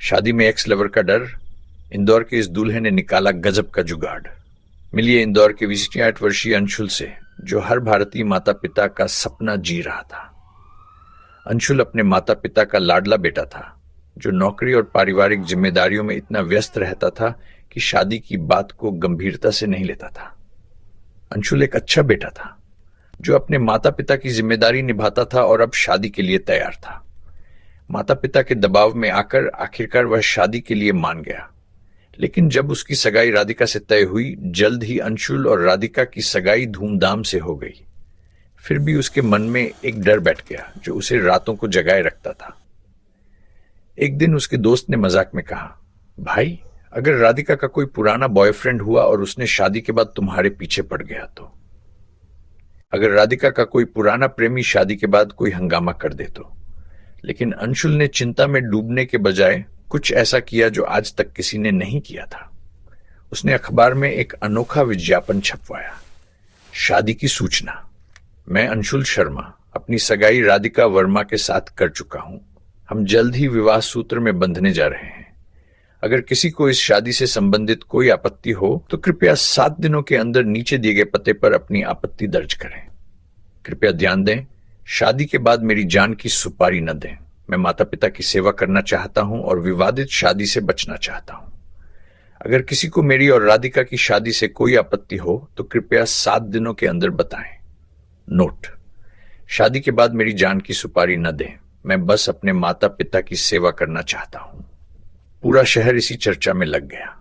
शादी में x lover का डर, इंदौर के इस दूल्हे ने निकाला गजब का जुगाड़। मिलिए इंदौर के 28 वर्षीय अंशुल से, जो हर भारतीय माता पिता का सपना जी रहा था। अंशुल अपने माता पिता का लाडला बेटा था, जो नौकरी और पारिवारिक जिम्मेदारियों में इतना व्यस्त रहता था कि शादी की बात को गंभीरता से नहीं लेता था। अंशुल एक अच्छा बेटा था, जो अपने माता पिता की जिम्मेदारी निभाता था और अब शादी के लिए तैयार था। माता पिता के दबाव में आकर आखिरकार वह शादी के लिए मान गया। लेकिन जब उसकी सगाई राधिका से तय हुई, जल्द ही अंशुल और राधिका की सगाई धूमधाम से हो गई। फिर भी उसके मन में एक डर बैठ गया, जो उसे रातों को जगाए रखता था। एक दिन उसके दोस्त ने मजाक में कहा, भाई, अगर राधिका का कोई पुराना बॉयफ्रेंड हुआ और उसने शादी के बाद तुम्हारे पीछे पड़ गया तो? अगर राधिका का कोई पुराना प्रेमी शादी के बाद कोई हंगामा कर दे तो? लेकिन अंशुल ने चिंता में डूबने के बजाय कुछ ऐसा किया जो आज तक किसी ने नहीं किया था। उसने अखबार में एक अनोखा विज्ञापन छपवाया। शादी की सूचना। मैं अंशुल शर्मा अपनी सगाई राधिका वर्मा के साथ कर चुका हूं। हम जल्द ही विवाह सूत्र में बंधने जा रहे हैं। अगर किसी को इस शादी से संबंधित कोई आपत्ति हो तो कृपया 7 दिनों के अंदर नीचे दिए गए पते पर अपनी आपत्ति दर्ज करें। कृपया ध्यान दें, शादी के बाद मेरी जान की सुपारी न दें। मैं माता पिता की सेवा करना चाहता हूं और विवादित शादी से बचना चाहता हूं। अगर किसी को मेरी और राधिका की शादी से कोई आपत्ति हो तो कृपया 7 दिनों के अंदर बताएं। नोट: शादी के बाद मेरी जान की सुपारी न दें। मैं बस अपने माता पिता की सेवा करना चाहता हूं। पूरा शहर इसी चर्चा में लग गया।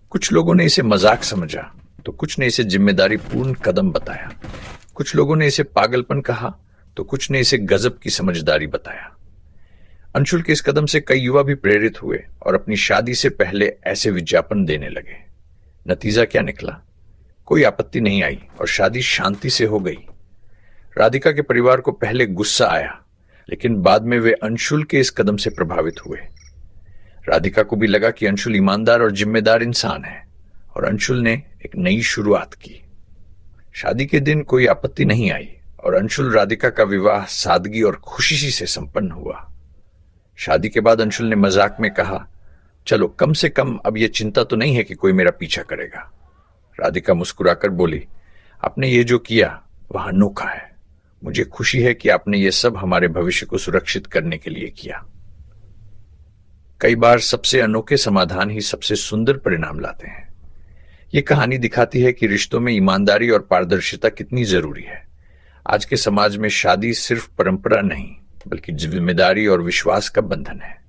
कुछ लोगों ने इसे मजाक समझा तो कुछ ने इसे जिम्मेदारी पूर्ण कदम बताया। कुछ लोगों ने इसे पागलपन कहा तो कुछ ने इसे गजब की समझदारी बताया। अंशुल के इस कदम से कई युवा भी प्रेरित हुए और अपनी शादी से पहले ऐसे विज्ञापन देने लगे। नतीजा क्या निकला? कोई आपत्ति नहीं आई और शादी शांति से हो गई। राधिका के परिवार को पहले गुस्सा आया, लेकिन बाद में वे अंशुल के इस कदम से प्रभावित हुए। राधिका को भी लगा कि अंशुल ईमानदार और जिम्मेदार इंसान है और अंशुल ने एक नई शुरुआत की। शादी के दिन कोई आपत्ति नहीं आई और अंशुल राधिका का विवाह सादगी और खुशी से संपन्न हुआ। शादी के बाद अंशुल ने मजाक में कहा, चलो कम से कम अब यह चिंता तो नहीं है कि कोई मेरा पीछा करेगा। राधिका मुस्कुराकर बोली, आपने ये जो किया वह अनोखा है। मुझे खुशी है कि आपने ये सब हमारे भविष्य को सुरक्षित करने के लिए किया। कई बार सबसे अनोखे समाधान ही सबसे सुंदर परिणाम लाते हैं। ये कहानी दिखाती है कि रिश्तों में ईमानदारी और पारदर्शिता कितनी जरूरी है। आज के समाज में शादी सिर्फ परंपरा नहीं, बल्कि जिम्मेदारी और विश्वास का बंधन है।